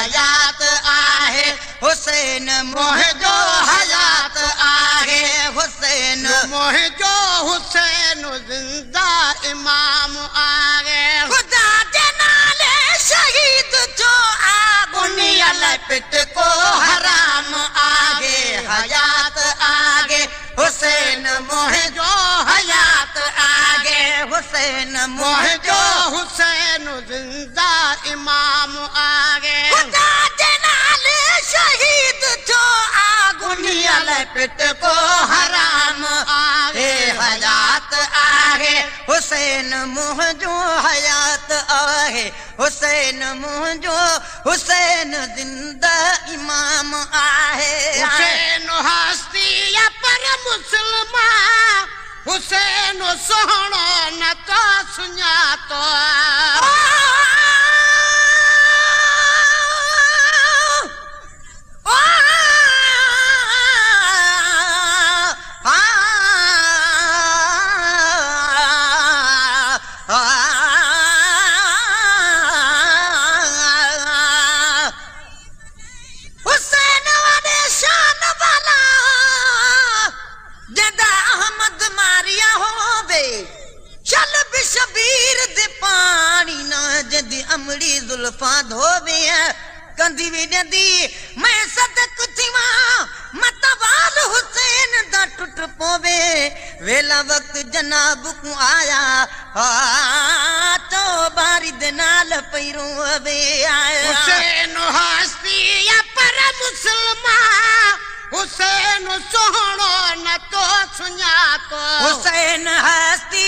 हयात आहे हुसैन मुंहिंजो हयात आहे हुसैन मुंहिंजो हुसैन ज़िंदा इमाम आहे खुदा जे नाले शहीद जो आगुनियल पिट को हराम आहे हयात आहे हुसैन मुंहिंजो हयात आहे हुसैन मुंहिंजो हुसैन ज़िंदा इमाम आहे खुदा जे नाले शहीद जो आगुनियल पिट को हराम आहे हयात आहे हुसैन मुंहिंजो हयात आहे हुसैन मुंहिंजो हुसैन ज़िंदा इमाम आहे हुसैन हस्ती पर मुसलमान हुसैन सोहणो न तो सुञातो शबीर दे पानी ना जदी अमड़ी जुल्फा धोवे कंदी वी नदी मैं सदक थीवा मतवाल हुसैन दा टुट पोवे वेला वक्त जनाब को आया तो बारी दे नाल पैरों वे आया हुसैन हस्ती पर मुसलमान हुसैन सोहणो न तो सुञातो हुसैन हस्ती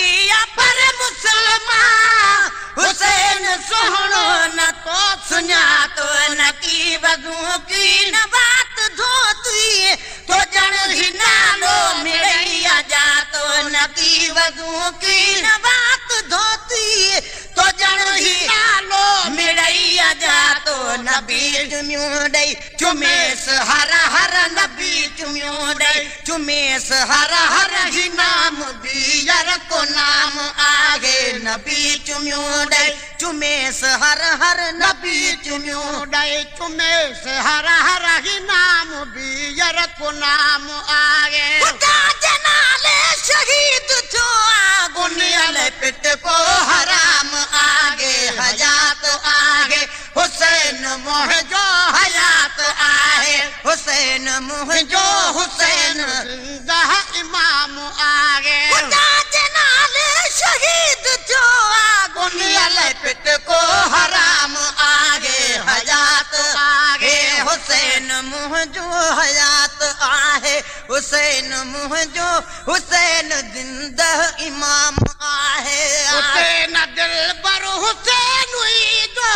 पर मुसलमान हुसैन सोहणो न तो सुञातो न की वजू की न बात धोती तो जण ही नालो मिड़ैया जातो न की वजू की न बात धोती तो जण ही नालो मिड़ैया जातो नबी चुम्यूं ॾेई चुमेस हर हर नबी चुम्यूं ॾेई चुमेस हर हर ही नाम बीयर को नाम आहे नबी चुम्यूं ॾेई चुमेस हर हर नबी चुम्यूं ॾेई चुमेस हर हर ही नाम बीयर को नाम आहे खुदा जे नाले शहीद जो आगुनियल पिट को हराम आगे हयात आहे हुसैन मुंहिंजो हयात आहे हुसैन मुंहिंजो हुसैन ज़िंदा इमाम आहे खुदा जे नाले शहीद जो आगुनियल पिट को हराम आगे हयात आहे हुसैन मुंहिंजो हयात आहे हुसैन मुंहिंजो हुसैन ज़िंदा इमाम आहे हुसैन दिलबर हुसैन ईदो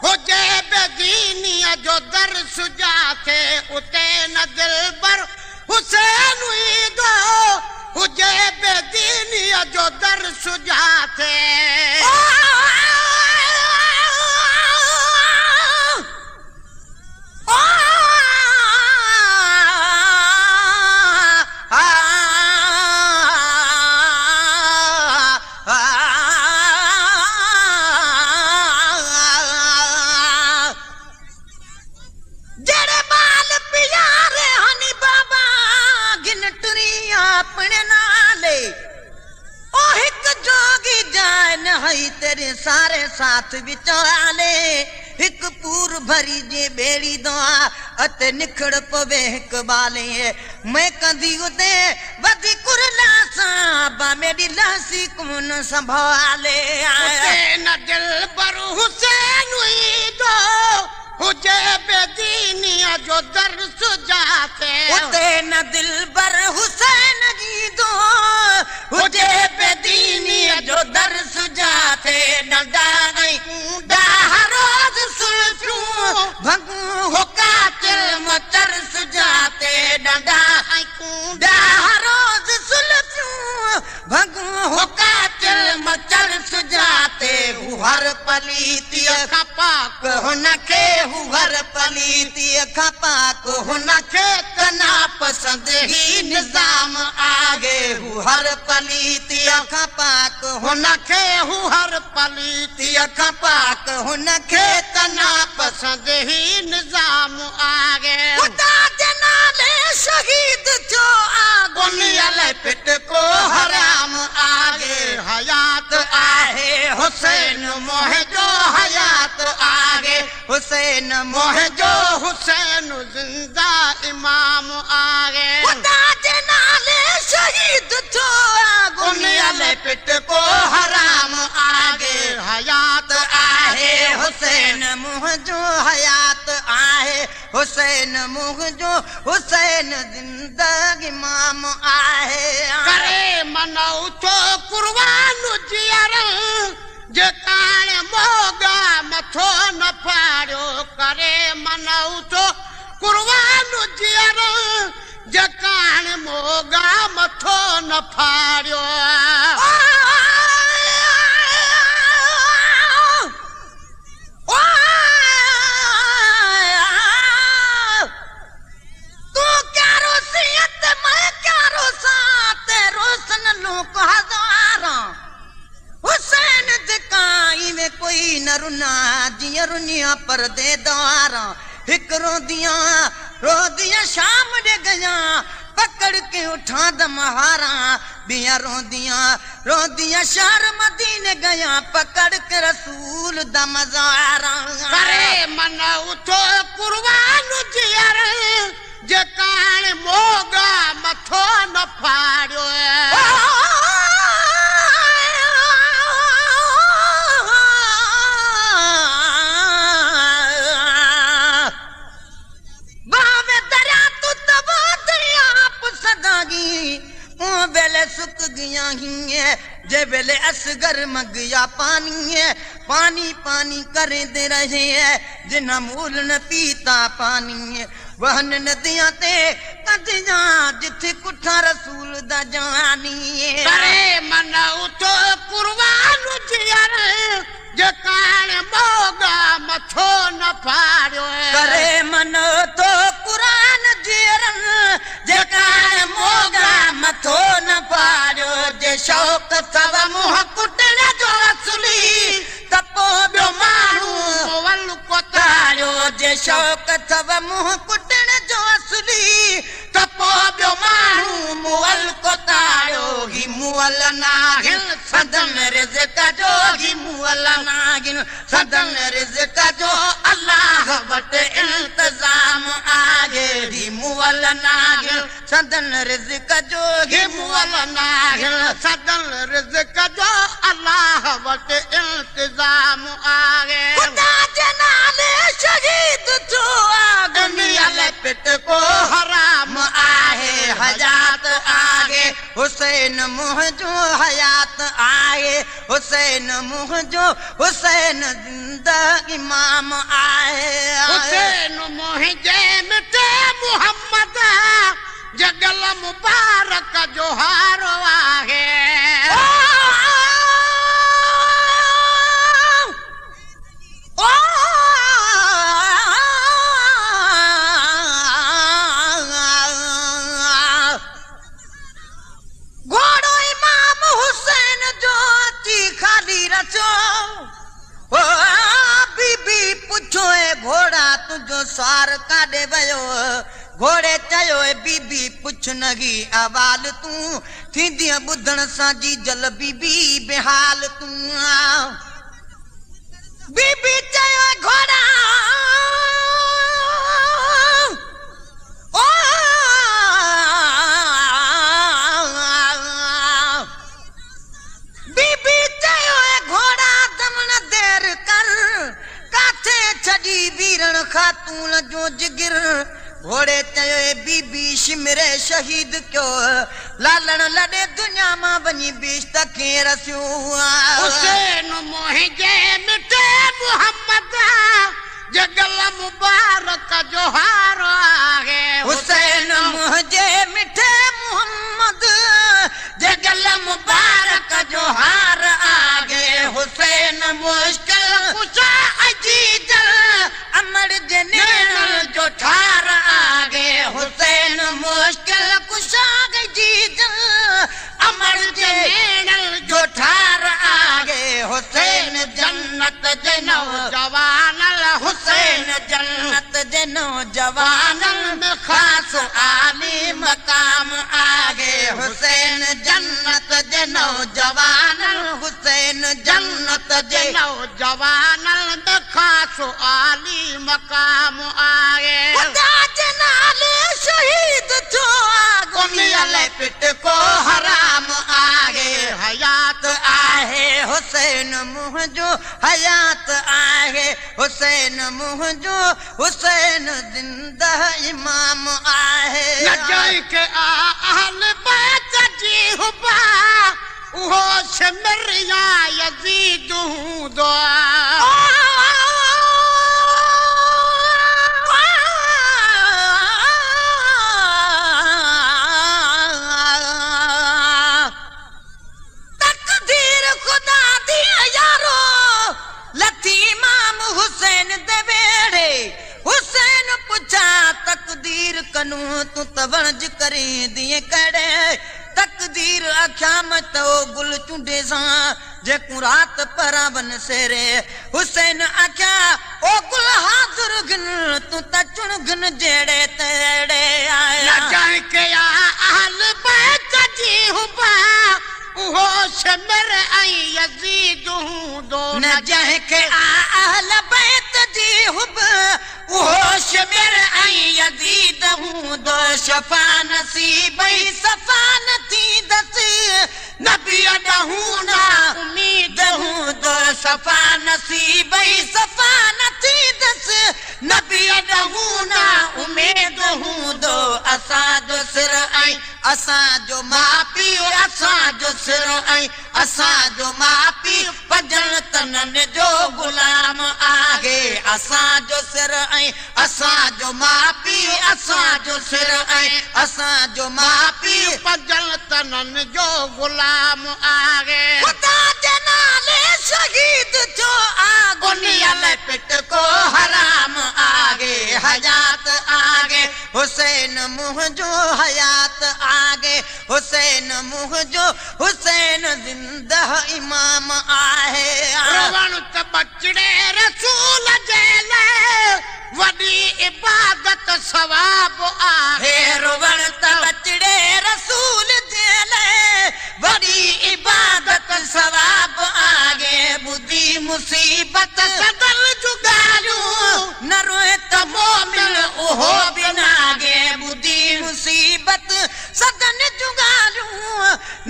हुजे बेदीनीअ जो दर सुजाथे हुसैन दिलबर हुसैन ईदो हुजे बेदीनीअ जो दर सुजाथे तेरे सारे साथ विचाले एक पूर भरी जे बेड़ी दुआ अते निखड़ पवे एक बाले मैं कंदी उदे वदी कुरला सा बा मेरी लासी कौन संभाले हुसैन दिलबर हुसैन ईदो हुजे बेदीनीअ जो दर सुजाथे हुसैन दिलबर हुसैन ईदो हुजे बेदीनीअ जो दर सुजाथे नंदा नहीं कूंडा रोज सुल्फूं भगू हो कातिल मचर सुजाते नंदा नहीं कूंडा रोज सुल्फूं भगू हो कातिल मचर सुजाते हर पलीती खपाक हुनखे हर पलीती खपाक हुनखे कनाप पसंद ही निजाम आगे हु हर पलीती अखा पाक हुनखे हु हर पलीती अखा पाक हुनखे तना पसंद ही निजाम आगे खुदा जे नाले शहीद जो आगुनियल पिट को हराम आगे हयात आहे हुसैन मोह जो हयात आगे हुसैन मोह जो हुसैन जिंदा इमाम आगे खुदा जे नाले शहीद जो आगुनियल पिट को हराम आगे हयात आहे हुसैन मोह जो हयात आहे हुसैन मोह जो हुसैन जिंदा इमाम आहे करे मनऊ तो कुर्बान जियर जे कान मोगा मथो न फाड़ो करे मनऊ तो कुर्बान जियर जे कान मोगा मथो न फाड़ो हुसैन दिकाई में कोई न रुना जिया रुनिया परदे दारा हिक रोदियां शाम दे गया पकड़ के उठा दमहारा बिया रोदियां शहर मदीने गया पकड़ के रसूल दमजारा करे मन उठो कुर्बान जियर जे कान मोगा मथो न फाड़ो बेले सुख गया ही जे बेले असगर मगया पानी है पानी करे दे रहे है जिन्ना मूल न पीता पानी है वहन नदियां ते कदियां जिथे कुठा रसूल दा जानी है करे मन उठो कुर्बान जियर जे कान मोगा मथो न फाड़ो करे मन तो कुरान जियर जे कान मोगा मथो न फाड़ो जे शौक सब मुह कुटण जो असली तपो बियो माण्हू मुअल को ताड़ो जे शौक सब मुह कुटण जो असली तपो बियो माण्हू मुअल को ताड़ो ही मुअल नागिन सदन रिज़्क़ जो ही मुअल नागिन सदन रिज़्क़ जो अल्लाह वट इंतजाम आगे ही मुअल नागिन सदन रिज़्क़ जो ही मुअल नागिन सदन रिज़्क़ जो अल्लाह वट इंतजाम आगे खुदा जे नाले शहीद जो आगुनियल पिट को हराम आहे हयात आगे हुसैन मुह जो हयात आए हुसैन मुह जो हुसैन जिंदा इमाम आए हुसैन मुह जे मिटे मुहम्मद जगल मुबारक जो हारो आहे तुझो सार काॾे वियो घोड़े चयो बीबी पुछ नगी अवाल तूं थींदीअ ॿुधण सां जी जल बीबी बेहाल तूं बीबी चयो घोड़ा बीबी चयो घोड़ा दमन देर कर काथे छड़ी वीरण खातून जो जिगर घोड़े चयो बीबी शिमरे शहीद क्यों लालण लड़े दुनिया मां वञी बीच तके रसियो हुसैन मोह जे मिटे मुहम्मद जगल मुबारक जो हारो आहे हुसैन मोह जे मिटे मुहम्मद जगल मुबारक जो हार आगे हुसैन मुश्किल कुछा अजीजल अमर जनेन जो ठार आगे हुसैन मुश्किल जे जो ठार आगे हुसैन जन्नत जे नौजवान हुसैन जन्नत जे नौजवान में खास आली मकाम आगे हुसैन जन्नत जे नौजवान हुसैन जन्नत जे नौजवान में खास आली मकाम आगे खुदा जे नाले शहीद जो आगे पिट को हराम आगे हयात आहे हुसैन मुंहिंजो हयात आहे हुसैन मुंहिंजो हुसैन जिंदा इमाम आहे नजाई के अहल बैत जी हुबा उहो शमरिया यजीद हूंदो तकदीर कनू तू तवणज करे दिए कड़े तकदीर अख्याम तो गुल चुंडे सा जेकू रात परावन सेरे हुसैन आख्या ओ गुल हाजुर घन तू त चुन घन जेड़े तेड़े आया जाए के अहल बैत जी हुबा उहो शमर आई यजीद हूंदो न जाए के अहल बैत जी हुबा उहो शमर आई यजीद हूंदो शफा नसीब सफा नथी दस नबी अडहूना उम्मीद हूंदो सफा नसीब सफा नथी दस नबी अडहूना उम्मीद हूंदो असांजो सिर आई असांजो माउ पीउ असांजो सिर आई असांजो माउ पीउ पंजनि तननि जो गुलाम आहे असांजो सिर आई असांजो माउ पीउ असांजो सिर आई असांजो माउ पीउ पंजनि तननि जो गुलाम आहे खुदा जे नाले शहीद जो आग उन्हीअ पिट को हराम आगे हयात आगे हुसैन मुंहिंजो हयात आगे हुसैन मुंहिंजो हुसैन जिंदा इमाम आहे रवण त बचड़े रसूल जे लाइ वॾी इबादत सवाब आहे रवण त बचड़े रसूल जे लाइ वॾी इबादत सवाब आगे ॿुधी मुसीबत सदल जुगारियूं न रोए त मोमिन उहो बि नागे ॿुधी मुसीबत सदन जुगारियूं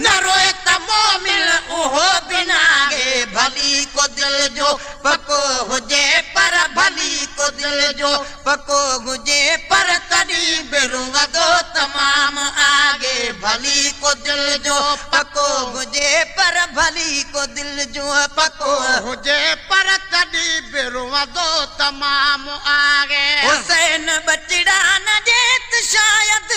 न रोए त मोमिन उहो बि नागे भली को दिल जो पको हुजे पर भली को दिल जो पको हुजे पर तॾहिं बि रुंगदो तमाम आगे भली को दिल जो पको हुजे पर भली को दिल जो पको हुजे पर तॾहिं बि रुंगदो तमाम आगे हुसैन बचड़ा न जेत शायद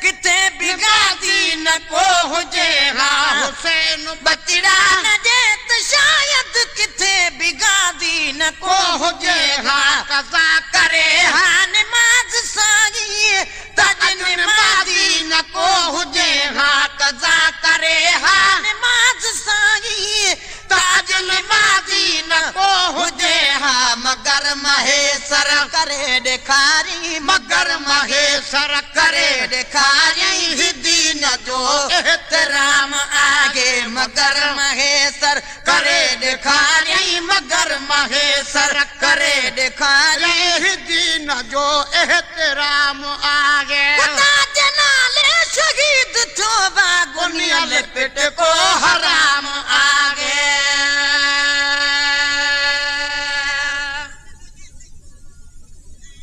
किथे बि गादी न को हुजे हा हुसैन बचड़ा न जेत शायद किथे बि गादी न को हुजे हा कज़ा करे हा नमाज साईं तज नमाज़ी न को हुजे हा कज़ा करे हा नमाज साईं ताज नमाज़ी न को हुजे हा मगर महेसर करे ॾेखारी मगर महेसर करे ॾेखारी दीन जो एहतराम आगे मगर महेसर करे ॾेखारी मगर महेसर करे ॾेखारी दीन जो एहतराम आगे खुदा जे नाले शहीद थियो बा गुनिया पिट को